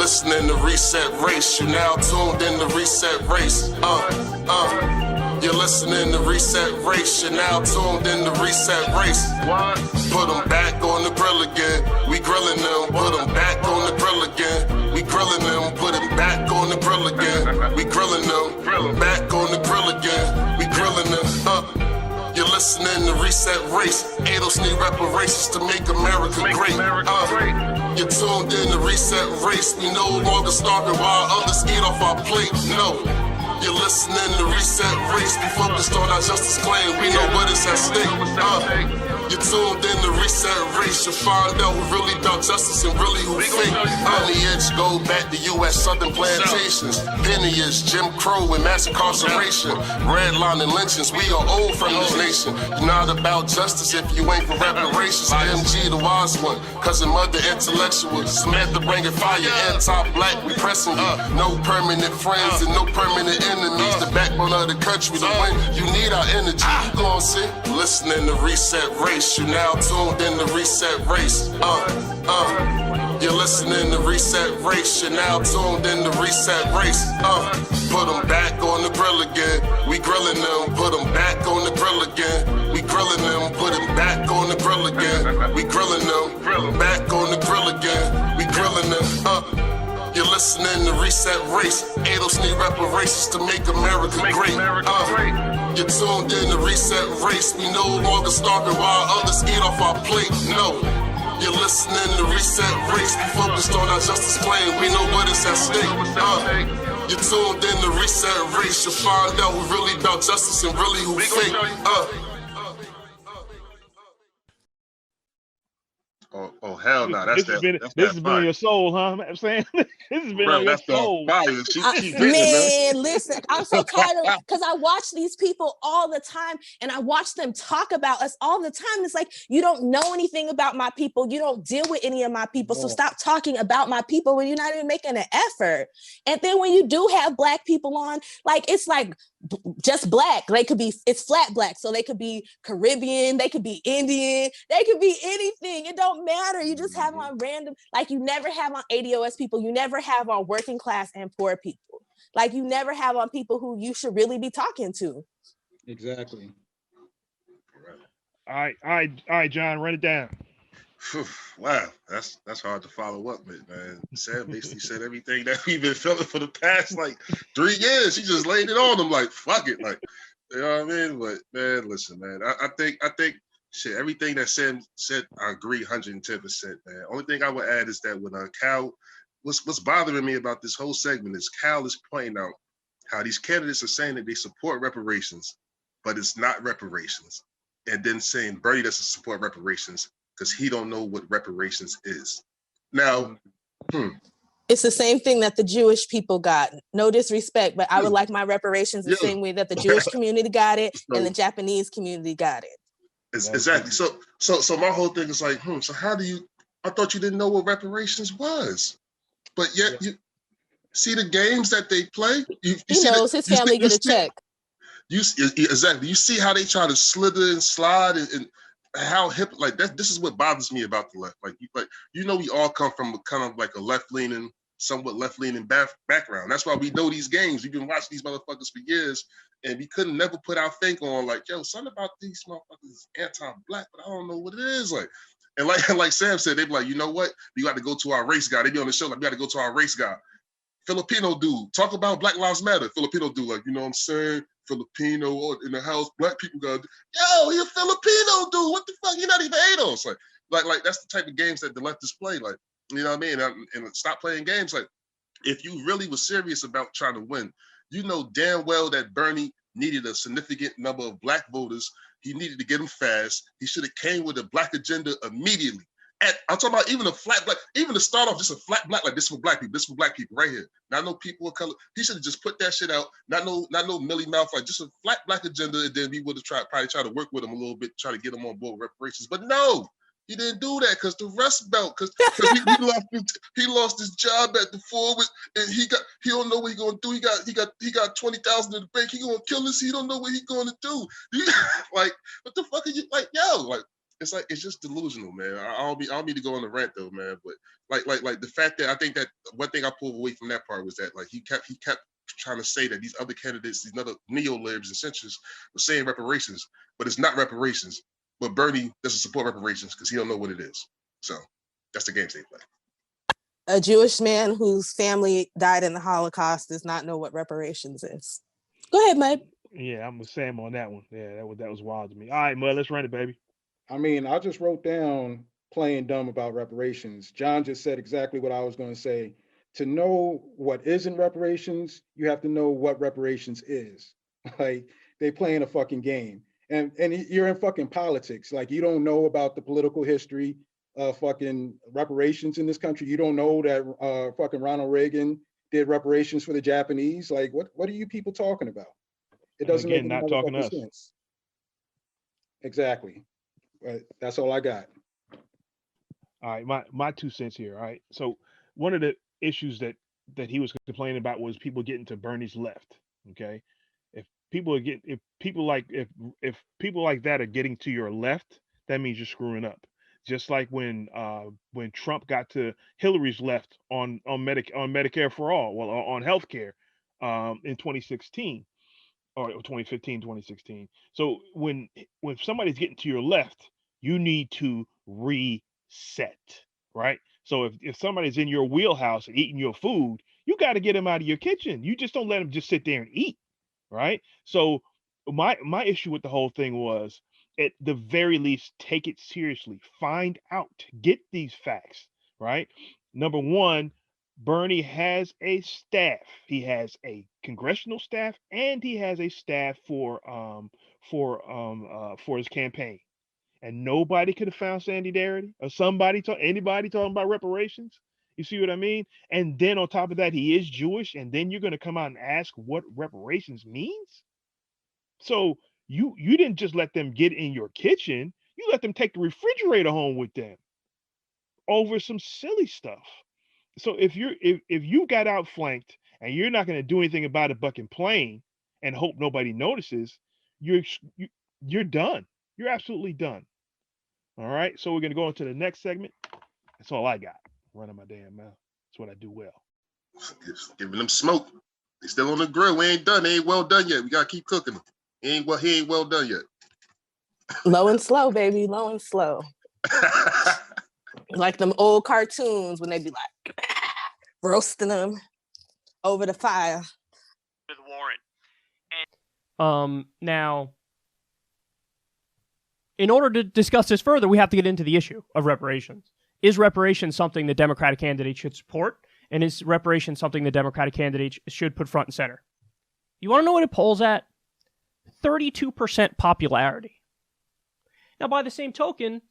listening to Reset Race. You now tuned in to Reset Race. You're listening to Reset Race. You're now tuned in to Reset Race. What? Put them back on the grill again. We grilling them. Put them back on the grill again. We grilling them. Put them back on the grill again. We grilling them. Back on the grill again. We grilling them. You're listening to Reset Race. ADOS need reparations to make America great. You're tuned in to Reset Race. We no longer starving while others eat off our plate. No. You're listening to Reset Race. We focused on our justice claim. We know what is at stake. You're tuned in to Reset Race. You'll find out who really about justice and really who fake. Lineage go back to U.S. Southern plantations. Lineage, Jim Crow and mass incarceration. Redlining lynchings. We are old from this nation. You're not about justice if you ain't for reparations. MG the wise one. Cousin mother intellectual. Samantha bringing fire. Anti-black we pressing you. No permanent friends and no permanent enemies. The backbone of the country to win. You need our energy. You gon' see. Listening to Reset Race. You now tuned in to Reset Race. You're listening to Reset Race. You're now tuned in to Reset Race. Put them back on the grill again. We grilling them. Put them back on the grill again. We grilling them. Put them back on the grill again. We grilling them. Back on the grill again. We grilling them. You're listening to Reset Race. ADOS need reparations to make America great. You're tuned in to Reset Race. We no longer starving while others eat off our plate. No. You're listening to Reset Race. We focused on our justice claim. We know what is at stake. You're tuned in to Reset Race. You'll find out who really about justice and really who fake. Oh hell no! This has been in your soul, huh? I'm saying this has been on your soul. Man, listen, I'm so tired of because I watch these people all the time, and I watch them talk about us all the time. It's like you don't know anything about my people. You don't deal with any of my people, so stop talking about my people when you're not even making an effort. And then when you do have Black people on, like it's like just Black. They could be it's flat Black, so they could be Caribbean, they could be Indian, they could be anything. It don't matter. You just have on random, like you never have on ADOS people. You never have on working class and poor people. Like you never have on people who you should really be talking to. Exactly. All right, John, run it down. Wow, that's hard to follow up with, man. Sam basically said everything that we've been feeling for the past like 3 years. He just laid it on them like fuck it, like you know what I mean. But man, listen, man, I think shit, everything that Sam said, I agree 110%, man. Only thing I would add is that when Kyle, what's bothering me about this whole segment is Kyle is pointing out how these candidates are saying that they support reparations, but it's not reparations, and then saying Bernie doesn't support reparations because he don't know what reparations is. Now, It's the same thing that the Jewish people got. No disrespect, but I would like my reparations the same way that the Jewish community got it and the Japanese community got it. Exactly. So my whole thing is like, so how do you? I thought you didn't know what reparations was, but yet you see the games that they play. He knows his family get a check. Exactly. You see how they try to slither and slide and how hip like that. This is what bothers me about the left. Like we all come from a kind of like a left-leaning, somewhat left-leaning background. That's why we know these games. We've been watching these motherfuckers for years. And we couldn't never put our finger on like, yo, something about these motherfuckers is anti-Black, but I don't know what it is. Like, and like Sam said, they be like, you know what? We got to go to our race guy. They be on the show like, we got to go to our race guy. Filipino dude, talk about Black Lives Matter. Filipino dude, like, you know what I'm saying? Filipino in the house, Black people got, yo, you're a Filipino dude. What the fuck? You're not even ADOS. Like that's the type of games that the leftists play. Like, you know what I mean? And stop playing games. Like, if you really was serious about trying to win, you know damn well that Bernie needed a significant number of Black voters. He needed to get them fast. He should have came with a Black agenda immediately. I'm talking about even a flat Black, even to start off just a flat Black, like this for Black people, this for Black people right here. Not no people of color. He should have just put that shit out. Not no Millie Mouth, like just a flat Black agenda, and then we would have probably try to work with him a little bit, try to get him on board with reparations. But no, he didn't do that because the Rust Belt, because he lost his job at the forward, and he don't know what he's gonna do. He got 20,000 in the bank. He gonna kill us. He don't know what he's gonna do. Like, what the fuck are you like, yo? Like, it's like it's just delusional, man. I'll need to go on the rant though, man. But like the fact that I think that one thing I pulled away from that part was that like he kept trying to say that these other candidates, these other neo-libs and centrists were saying reparations, but it's not reparations. But Bernie doesn't support reparations because he don't know what it is. So that's the game they play. A Jewish man whose family died in the Holocaust does not know what reparations is. Go ahead, Mud. Yeah, I'm with Sam on that one. Yeah, that was wild to me. All right, Mud, let's run it, baby. I mean, I just wrote down playing dumb about reparations. John just said exactly what I was going to say. To know what isn't reparations, you have to know what reparations is. Like, they playing a fucking game. And you're in fucking politics. Like, you don't know about the political history of fucking reparations in this country. You don't know that fucking Ronald Reagan did reparations for the Japanese. Like, what are you people talking about? It doesn't make any not talking to us. sense. Exactly. But that's all I got. All right, my 2 cents here. All right, so one of the issues that he was complaining about was people getting to Bernie's left. Okay, if people like that are getting to your left, that means you're screwing up. Just like when Trump got to Hillary's left on Medicare for all, well, on healthcare, in 2016. Or 2015, 2016. So when somebody's getting to your left, you need to reset, right? So if somebody's in your wheelhouse and eating your food, you got to get them out of your kitchen. You just don't let them just sit there and eat, right? So my issue with the whole thing was, at the very least, take it seriously. Find out, get these facts, right? Number one, Bernie has a staff. He has a congressional staff, and he has a staff for his campaign. And nobody could have found Sandy Darity or anybody talking about reparations. You see what I mean? And then on top of that, he is Jewish, and then you're going to come out and ask what reparations means. So you didn't just let them get in your kitchen. You let them take the refrigerator home with them over some silly stuff. So if you got outflanked and you're not going to do anything about it but complain and hope nobody notices, you're done. You're absolutely done. All right. So we're going to go into the next segment. That's all I got. Running my damn mouth. That's what I do well. Giving them smoke. They still on the grill. We ain't done. They ain't well done yet. We got to keep cooking them. He ain't well done yet. Low and slow, baby. Low and slow. Like them old cartoons when they be like roasting them over the fire. With Warren. Now, in order to discuss this further, we have to get into the issue of reparations. Is reparations something the Democratic candidate should support? And is reparations something the Democratic candidate should put front and center? You want to know what it polls at? 32% popularity. Now, by the same token,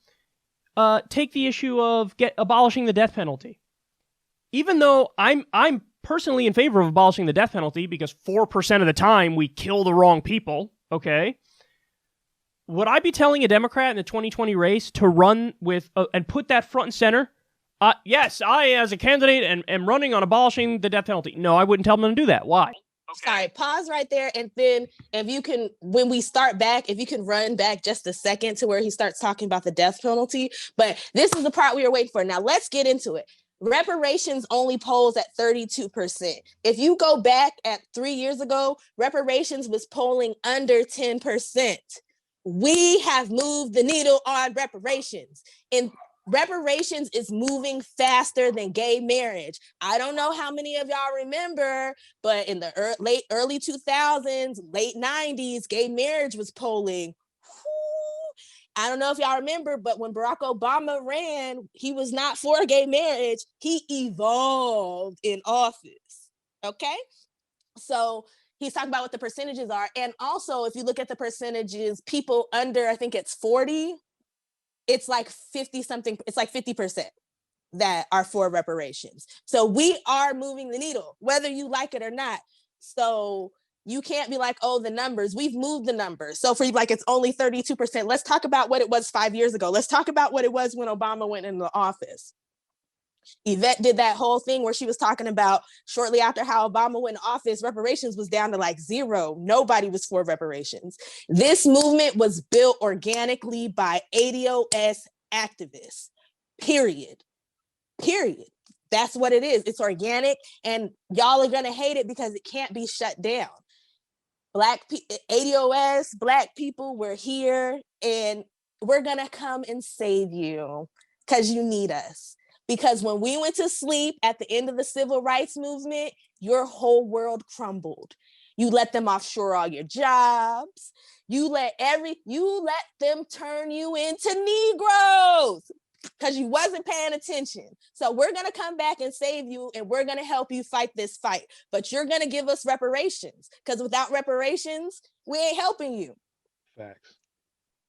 take the issue of abolishing the death penalty. Even though I'm personally in favor of abolishing the death penalty because 4% of the time we kill the wrong people, okay? Would I be telling a Democrat in the 2020 race to run with and put that front and center? Yes, I, as a candidate, am running on abolishing the death penalty. No, I wouldn't tell them to do that. Why? Okay. Sorry, pause right there. And then if you can, when we start back, if you can run back just a second to where he starts talking about the death penalty. But this is the part we were waiting for. Now let's get into it. Reparations only polls at 32%. If you go back at 3 years ago, reparations was polling under 10%. We have moved the needle on reparations. And reparations is moving faster than gay marriage. I don't know how many of y'all remember, but in the early 2000s, late 90s, gay marriage was polling. I don't know if y'all remember, but when Barack Obama ran, he was not for gay marriage. He evolved in office. Okay? So he's talking about what the percentages are. And also, if you look at the percentages, people under, I think it's 40, it's like 50 something, it's like 50% that are for reparations. So we are moving the needle, whether you like it or not. So you can't be like, oh, the numbers, we've moved the numbers. So for you, like, it's only 32%. Let's talk about what it was 5 years ago. Let's talk about what it was when Obama went into office. Yvette did that whole thing where she was talking about shortly after how Obama went in office, reparations was down to like 0. Nobody was for reparations. This movement was built organically by ADOS activists, period. That's what it is. It's organic, and y'all are gonna hate it because it can't be shut down. ADOS, Black people, we're here, and we're gonna come and save you because you need us. Because when we went to sleep at the end of the civil rights movement, your whole world crumbled. You let them offshore all your jobs. You let them turn you into Negroes because you wasn't paying attention. So we're gonna come back and save you, and we're gonna help you fight this fight. But you're gonna give us reparations, because without reparations, we ain't helping you. Facts.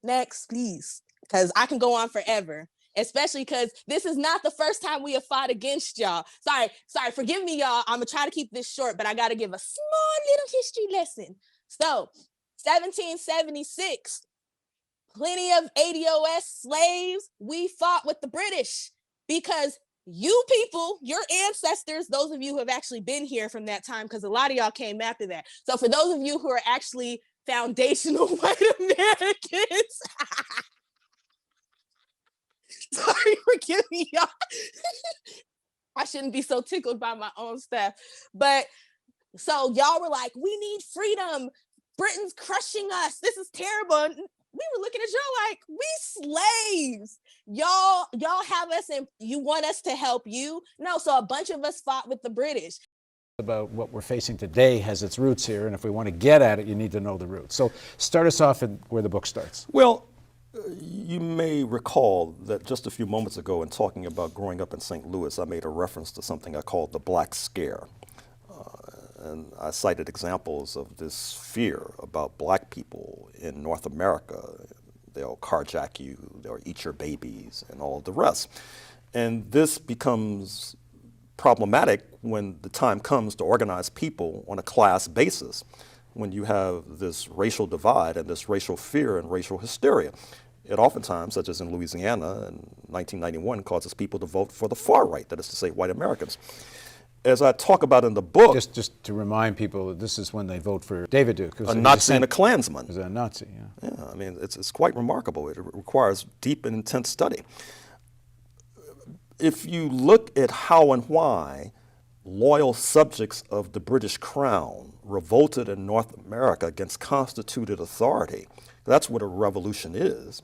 Next, please, because I can go on forever. Especially because this is not the first time we have fought against y'all. Sorry, forgive me, y'all. I'm gonna try to keep this short, but I gotta give a small little history lesson. So, 1776, plenty of ADOS slaves, we fought with the British because you people, your ancestors, those of you who have actually been here from that time, because a lot of y'all came after that. So for those of you who are actually foundational white Americans, sorry, forgive me, y'all. I shouldn't be so tickled by my own stuff. But so y'all were like, we need freedom. Britain's crushing us. This is terrible. And we were looking at y'all like, we slaves. Y'all have us and you want us to help you? No, so a bunch of us fought with the British. About what we're facing today has its roots here, and if we want to get at it, you need to know the roots. So start us off at where the book starts. Well, you may recall that just a few moments ago in talking about growing up in St. Louis, I made a reference to something I called the Black Scare. And I cited examples of this fear about Black people in North America. They'll carjack you, they'll eat your babies, and all the rest. And this becomes problematic when the time comes to organize people on a class basis, when you have this racial divide and this racial fear and racial hysteria. It oftentimes, such as in Louisiana in 1991, causes people to vote for the far right, that is to say, white Americans. As I talk about in the book— Just to remind people, that this is when they vote for David Duke. A Nazi and a Klansman. He was a Nazi, yeah. Yeah, I mean, it's quite remarkable. It requires deep and intense study. If you look at how and why loyal subjects of the British Crown revolted in North America against constituted authority, that's what a revolution is.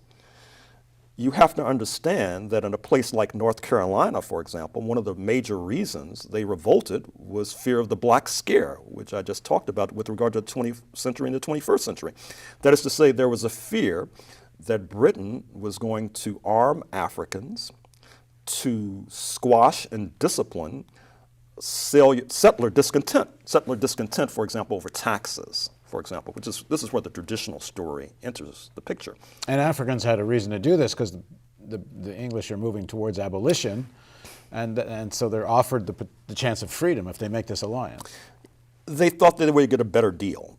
You have to understand that in a place like North Carolina, for example, one of the major reasons they revolted was fear of the Black Scare, which I just talked about with regard to the 20th century and the 21st century. That is to say, there was a fear that Britain was going to arm Africans to squash and discipline settler discontent, for example, over taxes, for example, this is where the traditional story enters the picture. And Africans had a reason to do this because the English are moving towards abolition, and so they're offered the chance of freedom if they make this alliance. They thought that they would get a better deal.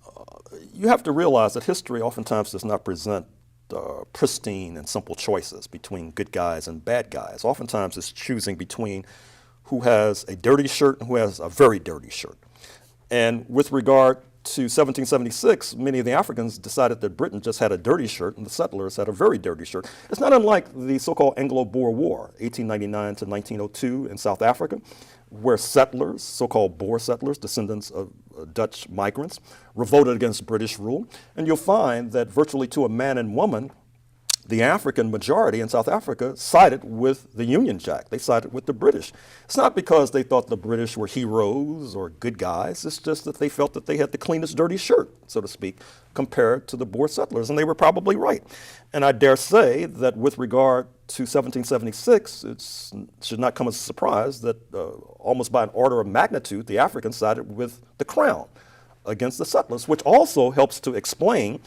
You have to realize that history oftentimes does not present pristine and simple choices between good guys and bad guys. Oftentimes it's choosing between who has a dirty shirt and who has a very dirty shirt. And with regard to 1776, many of the Africans decided that Britain just had a dirty shirt and the settlers had a very dirty shirt. It's not unlike the so-called Anglo-Boer War, 1899 to 1902 in South Africa, where settlers, so-called Boer settlers, descendants of Dutch migrants, revolted against British rule. And you'll find that virtually to a man and woman, the African majority in South Africa sided with the Union Jack. They sided with the British. It's not because they thought the British were heroes or good guys. It's just that they felt that they had the cleanest dirty shirt, so to speak, compared to the Boer settlers, and they were probably right. And I dare say that with regard to 1776, it should not come as a surprise that almost by an order of magnitude, the Africans sided with the Crown against the settlers, which also helps to explain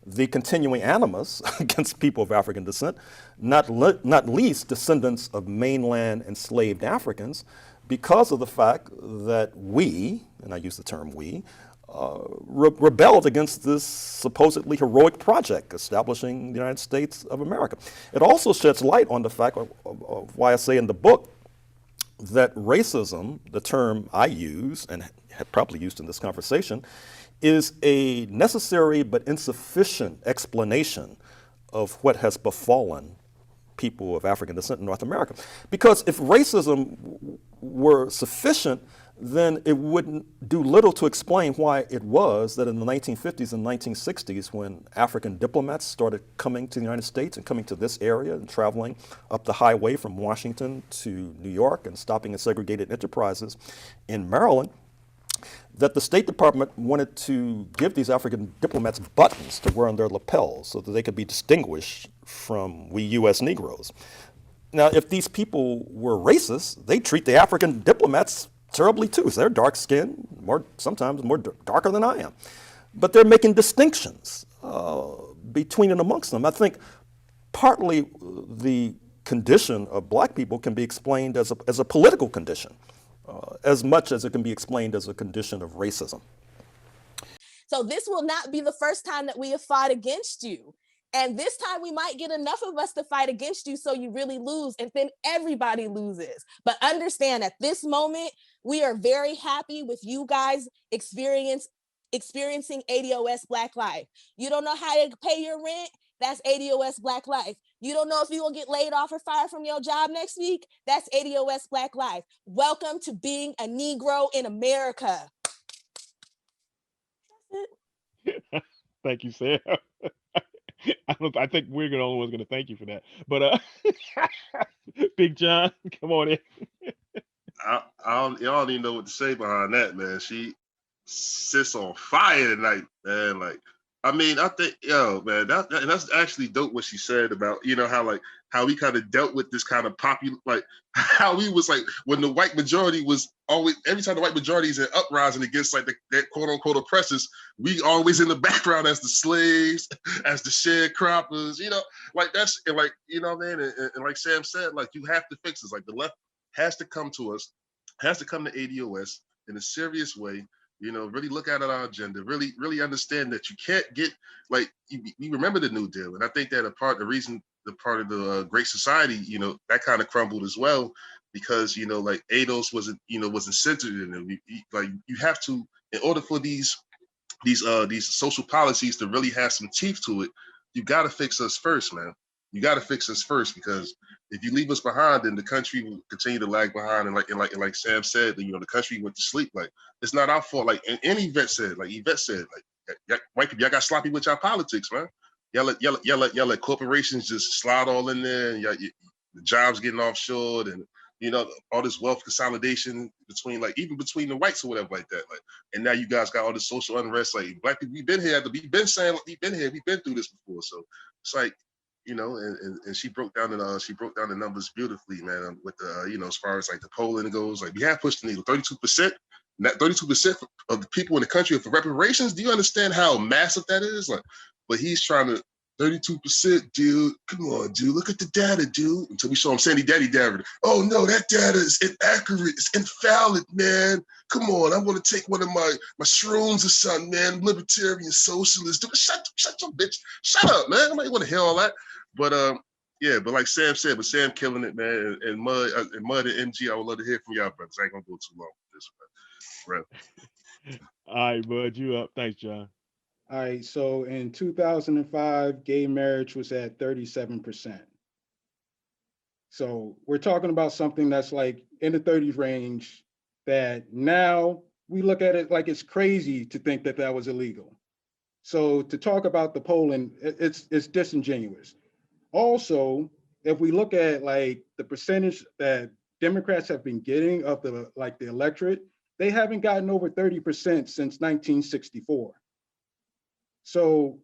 the continuing animus against people of African descent, not least descendants of mainland enslaved Africans, because of the fact that we, and I use the term we, rebelled against this supposedly heroic project establishing the United States of America. It also sheds light on the fact of why I say in the book that racism, the term I use and have probably used in this conversation, is a necessary but insufficient explanation of what has befallen people of African descent in North America. Because if racism were sufficient, then it wouldn't do little to explain why it was that in the 1950s and 1960s, when African diplomats started coming to the United States and coming to this area and traveling up the highway from Washington to New York and stopping at segregated enterprises in Maryland, that the State Department wanted to give these African diplomats buttons to wear on their lapels so that they could be distinguished from we U.S. Negroes. Now, if these people were racist, they treat the African diplomats terribly too. So they're dark-skinned, sometimes more darker than I am. But they're making distinctions between and amongst them. I think partly the condition of black people can be explained as a political condition, as much as it can be explained as a condition of racism. So this will not be the first time that we have fought against you. And this time we might get enough of us to fight against you so you really lose, and then everybody loses. But understand at this moment, we are very happy with you guys experiencing ADOS Black Life. You don't know how to pay your rent? That's ADOS Black Life. You don't know if you're gonna get laid off or fired from your job next week? That's ADOS Black Life. Welcome to being a Negro in America. Thank you, Sam. I think we're the only ones going to thank you for that. But Big John, come on in. Y'all don't even know what to say behind that, man. She sits on fire tonight, man. Like, I mean, I think, man, that's actually dope what she said about, how we kind of dealt with this kind of popular, like how we was like, when the white majority was always, every time the white majority is in uprising against like that quote unquote oppressors, we always in the background as the slaves, as the sharecroppers, like that's, and like, man, and like Sam said, like you have to fix this. Like the left has to come to us, has to come to ADOS in a serious way. Really look at our agenda, really understand that you can't get, like, we remember the New Deal. And I think that part of the Great Society, that kind of crumbled as well, because, like ADOS wasn't centered in it. Like you have to, in order for these social policies to really have some teeth to it, you got to fix us first, man. You got to fix us first, because if you leave us behind, then the country will continue to lag behind. And like Sam said, the country went to sleep. Like it's not our fault. Like and Yvette said, like white people, y'all got sloppy with y'all politics, man. Y'all let corporations just slide all in there, and the jobs getting offshored, and all this wealth consolidation between the whites or whatever like that. Like, and now you guys got all this social unrest. Like black people, we've been through this before. So it's like, and she broke down the numbers beautifully, man. With the as far as like the polling goes, like we have pushed the needle. 32%, not 32% of the people in the country are for reparations. Do you understand how massive that is? Like, but he's trying to 32%, dude. Come on, dude. Look at the data, dude. Until we show him Sandy Daddy data. Oh no, that data is inaccurate. It's invalid, man. Come on, I want to take one of my shrooms or something, man. Libertarian socialist. Dude, shut your bitch. Shut up, man. Nobody want to hear all that. But but like Sam said, but Sam killing it, man. And Mud and MG, I would love to hear from y'all, brothers. I ain't gonna go too long with this, bro. All right, Bud, you up. Thanks, John. All right, so in 2005, gay marriage was at 37%. So we're talking about something that's like in the 30s range, that now we look at it like it's crazy to think that that was illegal. So to talk about the polling, it's disingenuous. Also, if we look at like the percentage that Democrats have been getting of the electorate, they haven't gotten over 30% since 1964. So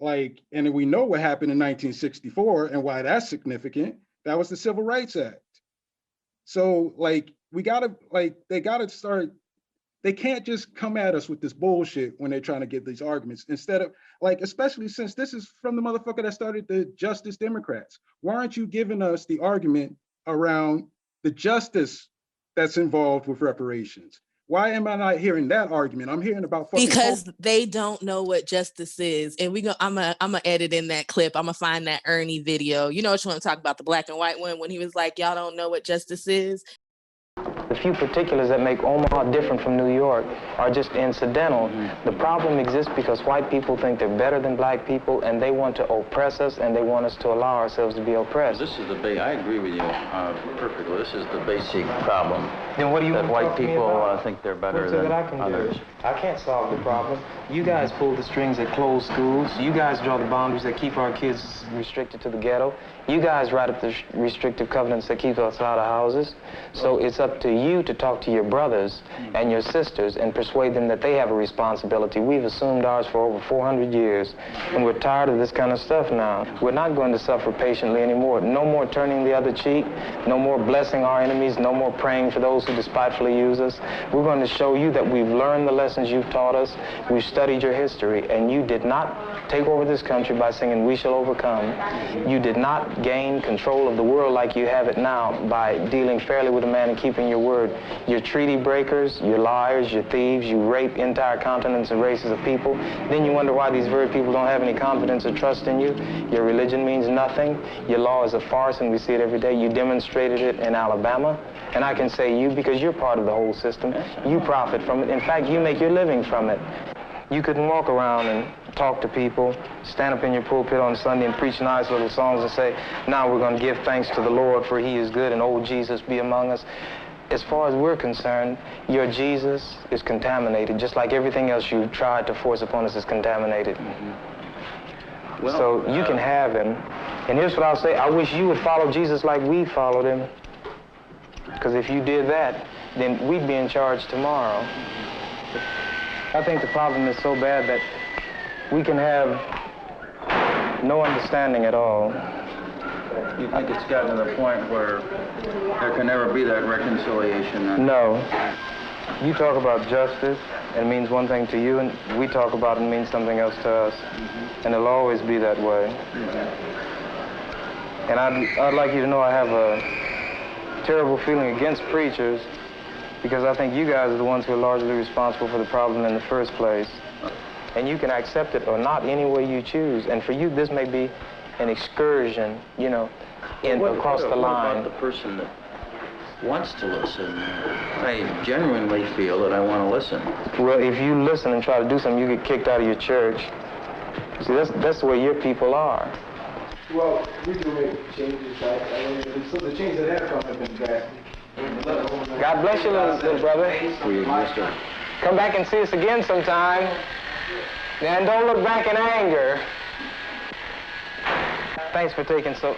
like, and we know what happened in 1964 and why that's significant. That was the Civil Rights Act. So like, they can't just come at us with this bullshit when they're trying to get these arguments, instead of like, especially since this is from the motherfucker that started the Justice Democrats. Why aren't you giving us the argument around the justice that's involved with reparations? Why am I not hearing that argument? I'm hearing about fucking because they don't know what justice is. And I'm gonna edit in that clip. I'm gonna find that Ernie video. You know what you want to talk about, the black and white one, when he was like, y'all don't know what justice is. few particulars that make Omaha different from New York are just incidental. The problem exists because white people think they're better than black people, and they want to oppress us, and they want us to allow ourselves to be oppressed. This is the I agree with you perfectly. This is the basic problem. Then what do you that want to white talk to me people about? think they're better What's it than that I can others. do? I can't solve the problem. You guys pull the strings that close schools. You guys draw the boundaries that keep our kids restricted to the ghetto. You guys write up the restrictive covenants that keep us out of houses. So it's up to you to talk to your brothers and your sisters and persuade them that they have a responsibility. We've assumed ours for over 400 years, and we're tired of this kind of stuff now. We're not going to suffer patiently anymore. No more turning the other cheek. No more blessing our enemies. No more praying for those who despitefully use us. We're going to show you that we've learned the lessons you've taught us. We've studied your history, and you did not take over this country by singing "We Shall Overcome." You did not gain control of the world like you have it now by dealing fairly with a man and keeping your word. You're treaty breakers, you're liars, you're thieves, you rape entire continents and races of people. Then you wonder why these very people don't have any confidence or trust in you. Your religion means nothing. Your law is a farce, and we see it every day. You demonstrated it in Alabama. And I can say you because you're part of the whole system. You profit from it. In fact, you make your living from it. You couldn't walk around and talk to people, stand up in your pulpit on Sunday and preach nice little songs and say, now we're going to give thanks to the Lord for he is good and old Jesus be among us. As far as we're concerned, your Jesus is contaminated, just like everything else you tried to force upon us is contaminated. Well, so you can have him. And here's what I'll say. I wish you would follow Jesus like we followed him. Because if you did that, then we'd be in charge tomorrow. I think the problem is so bad that we can have no understanding at all. You think it's gotten to the point where there can never be that reconciliation? No. You talk about justice, and it means one thing to you, and we talk about it and means something else to us. And it'll always be that way. And I'd like you to know I have a terrible feeling against preachers, because I think you guys are the ones who are largely responsible for the problem in the first place. And you can accept it or not any way you choose. And for you, this may be an excursion, you know, across the line. What about the person that wants to listen? I genuinely feel that I want to listen. Well, if you listen and try to do something, you get kicked out of your church. See, that's the way your people are. Well, we do make changes. So the changes that have come have been drastic. God bless you, little brother. Come back and see us again sometime. And don't look back in anger. Thanks for taking it so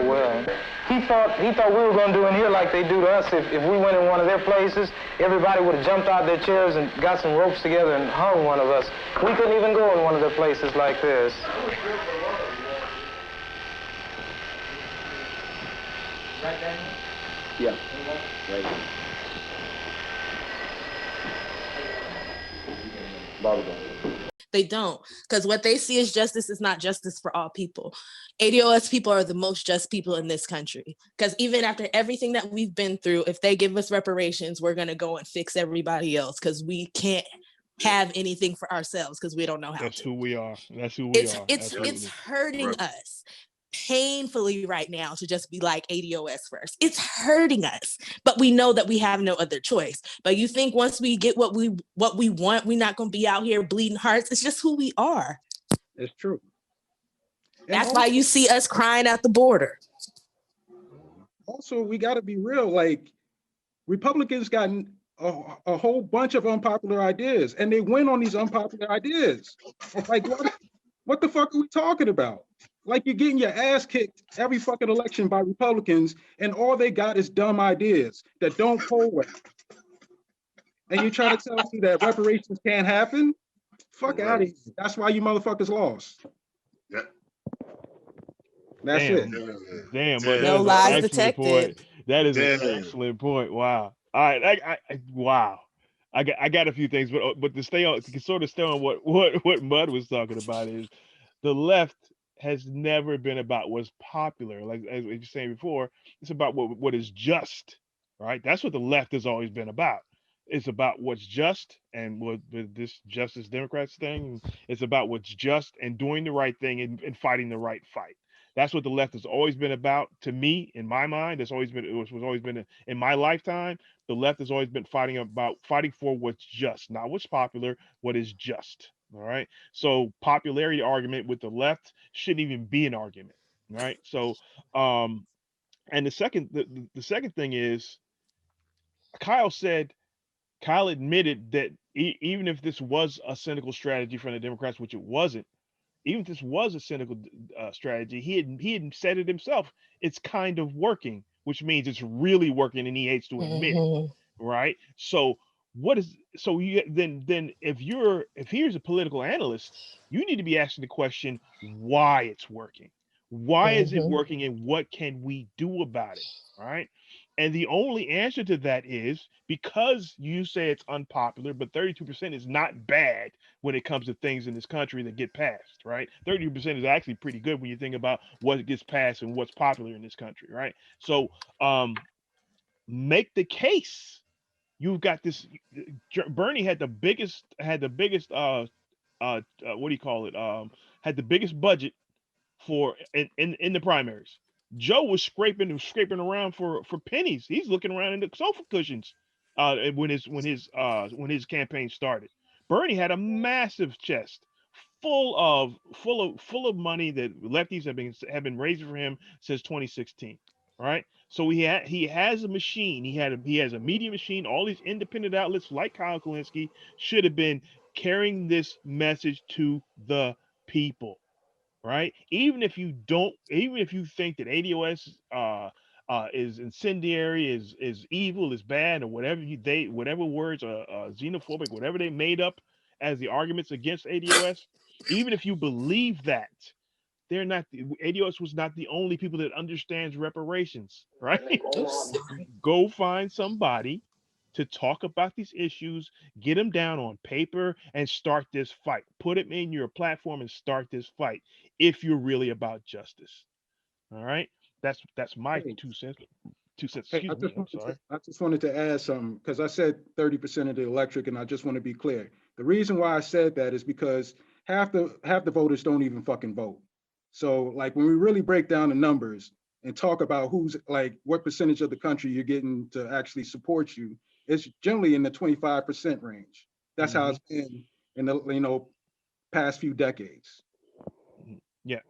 well. He thought we were going to do in here like they do to us. If we went in one of their places, everybody would have jumped out their chairs and got some ropes together and hung one of us. We couldn't even go in one of their places like this. Right, Daniel? Yeah. Right. They don't, because what they see as justice is not justice for all people. ADOS people are the most just people in this country, because even after everything that we've been through, if they give us reparations, we're going to go and fix everybody else, because we can't have anything for ourselves because we don't know how That's to. who we are. That's who we are. It's hurting us painfully right now to just be like ADOS first. It's hurting us, but we know that we have no other choice. But you think once we get what we want, we're not going to be out here bleeding hearts? It's just who we are. It's true. That's why you see us crying at the border. Also, we got to be real. Like, Republicans got a whole bunch of unpopular ideas, and they win on these unpopular ideas. Like, what the fuck are we talking about? Like, you're getting your ass kicked every fucking election by Republicans, and all they got is dumb ideas that don't poll well. And you try to tell me that reparations can't happen? Fuck out of here. That's why you motherfuckers lost. Yeah. That's it. Damn, but no lies detected. Point. That is an excellent point. Wow. All right. Wow. I got a few things, but to stay on, to sort of stay on what Mud was talking about is the left has never been about what's popular. Like as you were saying before, it's about what is just, right? That's what the left has always been about. It's about what's just, and with this Justice Democrats thing, it's about what's just and doing the right thing and fighting the right fight. That's what the left has always been about. To me, in my mind, it's always been, was always been in my lifetime. The left has always been fighting for what's just, not what's popular, what is just. All right. So popularity argument with the left shouldn't even be an argument. Right. So, and the second thing is, Kyle admitted that even if this was a cynical strategy from the Democrats, which it wasn't, even if this was a cynical strategy, he had said it himself. It's kind of working, which means it's really working, and he hates to admit it, right? So then if here's a political analyst, you need to be asking the question why it's working. Why is it working, and what can we do about it? All right. And the only answer to that is because you say it's unpopular, but 32% is not bad when it comes to things in this country that get passed, right? 32% is actually pretty good when you think about what gets passed and what's popular in this country, right? So make the case. You've got this. Bernie had the biggest what do you call it? Had the biggest budget for in the primaries. Joe was scraping around for pennies. He's looking around in the sofa cushions when his campaign started. Bernie had a massive chest full of money that lefties have been raising for him since 2016. All right. So he has a machine. He has a media machine. All these independent outlets like Kyle Kulisnki should have been carrying this message to the people. Right? Even if you think that ADOS is incendiary, is evil, is bad, or whatever words are xenophobic, whatever they made up as the arguments against ADOS, even if you believe that, ADOS was not the only people that understands reparations, right? Go find somebody to talk about these issues, get them down on paper, and start this fight. Put it in your platform and start this fight if you're really about justice. All right? That's my 2 cents. 2 cents. Excuse me. I'm sorry. I just wanted to add something because I said 30% of the electric, and I just want to be clear. The reason why I said that is because half the voters don't even fucking vote. So like when we really break down the numbers and talk about who's like what percentage of the country you're getting to actually support you, it's generally in the 25% range. That's how it's been in the past few decades. Yeah,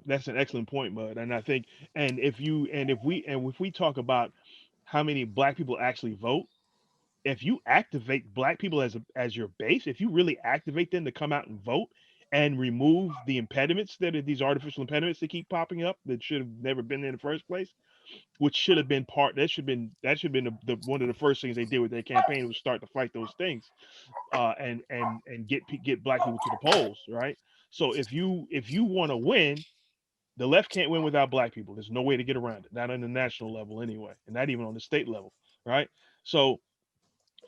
that's an excellent point, Bud. And I think, if we talk about how many Black people actually vote, if you activate Black people as your base, if you really activate them to come out and vote and remove the impediments that are these artificial impediments that keep popping up that should have never been there in the first place, which should have been that should have been the one of the first things they did with their campaign was start to fight those things, and get Black people to the polls, right? So if you want to win, the left can't win without Black people. There's no way to get around it, not on the national level anyway, and not even on the state level, right? So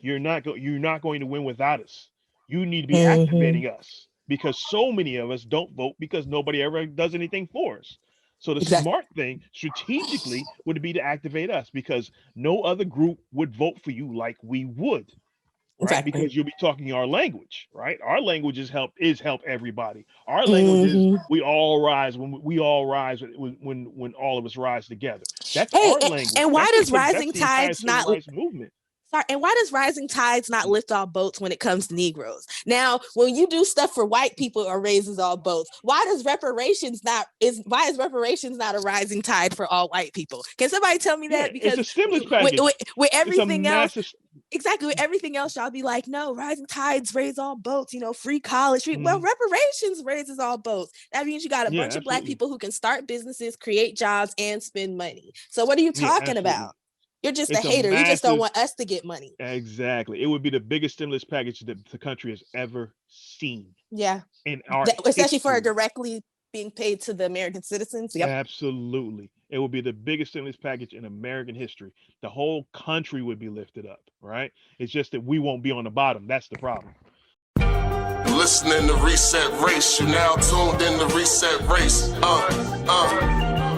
you're not going to win without us. You need to be activating us because so many of us don't vote because nobody ever does anything for us. So the smart thing strategically would be to activate us because no other group would vote for you like we would, right? Because you'll be talking our language, right? Our language is help everybody. Our language is we all rise when when all of us rise together. That's our language. And why does rising tides not movement? Sorry, and why does rising tides not lift all boats when it comes to Negroes? Now, when you do stuff for white people or raises all boats, why is reparations not a rising tide for all white people? Can somebody tell me that? Because it's a stimulus package. With everything else, exactly, with everything else, y'all be like, no, rising tides raise all boats, free college, well, reparations raises all boats. That means you got a bunch of Black people who can start businesses, create jobs, and spend money. So what are you talking about? You're just a hater. You just don't want us to get money. Exactly. It would be the biggest stimulus package that the country has ever seen. Yeah. In our especially for directly being paid to the American citizens. Yep. Absolutely. It would be the biggest stimulus package in American history. The whole country would be lifted up, right? It's just that we won't be on the bottom. That's the problem. Listening to Reset Race, you're now tuned in to Reset Race.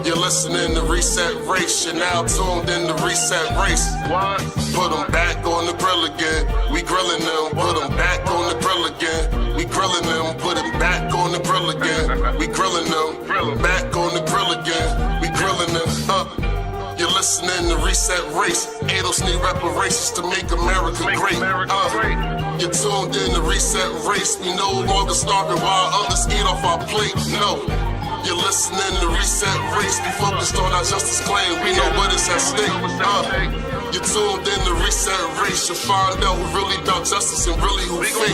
You're listening to Reset Race, you're now tuned in to Reset Race. What? Put them back on the grill again. We grilling them, put them back on the grill again. We grilling them, put them back on the grill again. We grilling them, back on race. Adults need reparations to make America great. You're tuned in to Reset Race. We no longer starving while others eat off our plate. No. You're listening to Reset Race. We focused on our justice claim. We know what is at stake. You're tuned in to Reset Race. You'll find out who really about justice and really who fake.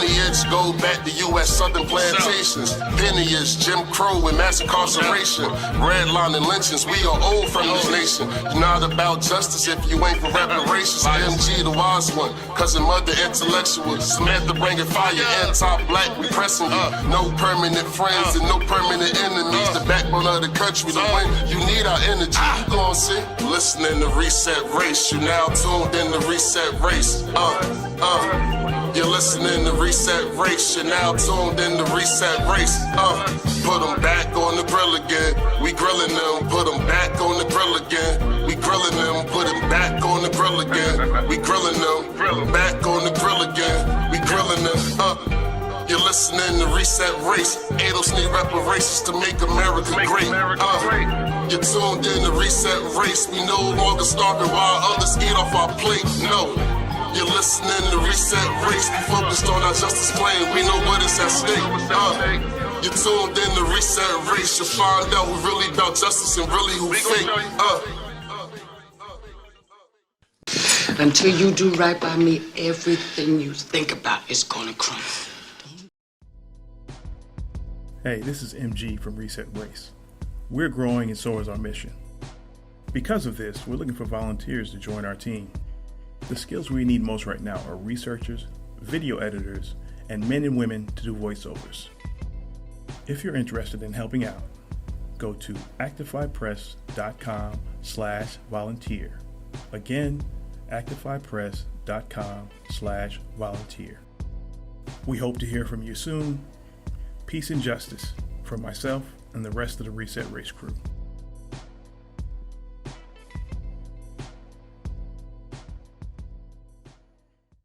Lineage go back to U.S. Southern plantations. Lineage, Jim Crow and mass incarceration. Redline and lynchings. We are old from this nation. You're not about justice if you ain't for reparations. MG the wise one, cousin mother intellectual. Samantha bringing fire, anti-black. We pressing you. No permanent friends and no permanent enemies. The backbone of the country. To win, you need our energy. You gon' see. Listening to Reset Race. You now tuned in to Reset Race. You're listening to Reset Race. You're now tuned in to Reset Race. Put them back on the grill again. We grilling them. Put them back on the grill again. We grilling them. Put them back on the grill again. We grilling them. Back on the grill again. We grilling them. You're listening to Reset Race. Adults need reparations to make America great. You're tuned in to Reset Race. We no longer starving while others eat off our plate. No. You're listening to Reset Race. We focused on our justice claim. We know what is at stake. You're tuned in to Reset Race. You'll find out who really about justice and really who fake. Until you do right by me, everything you think about is gonna crumble. Hey, this is MG from Reset Race. We're growing and so is our mission. Because of this, we're looking for volunteers to join our team. The skills we need most right now are researchers, video editors, and men and women to do voiceovers. If you're interested in helping out, go to actifypress.com/volunteer. Again, actifypress.com/volunteer. We hope to hear from you soon. Peace and justice from myself and the rest of the Reset Race crew.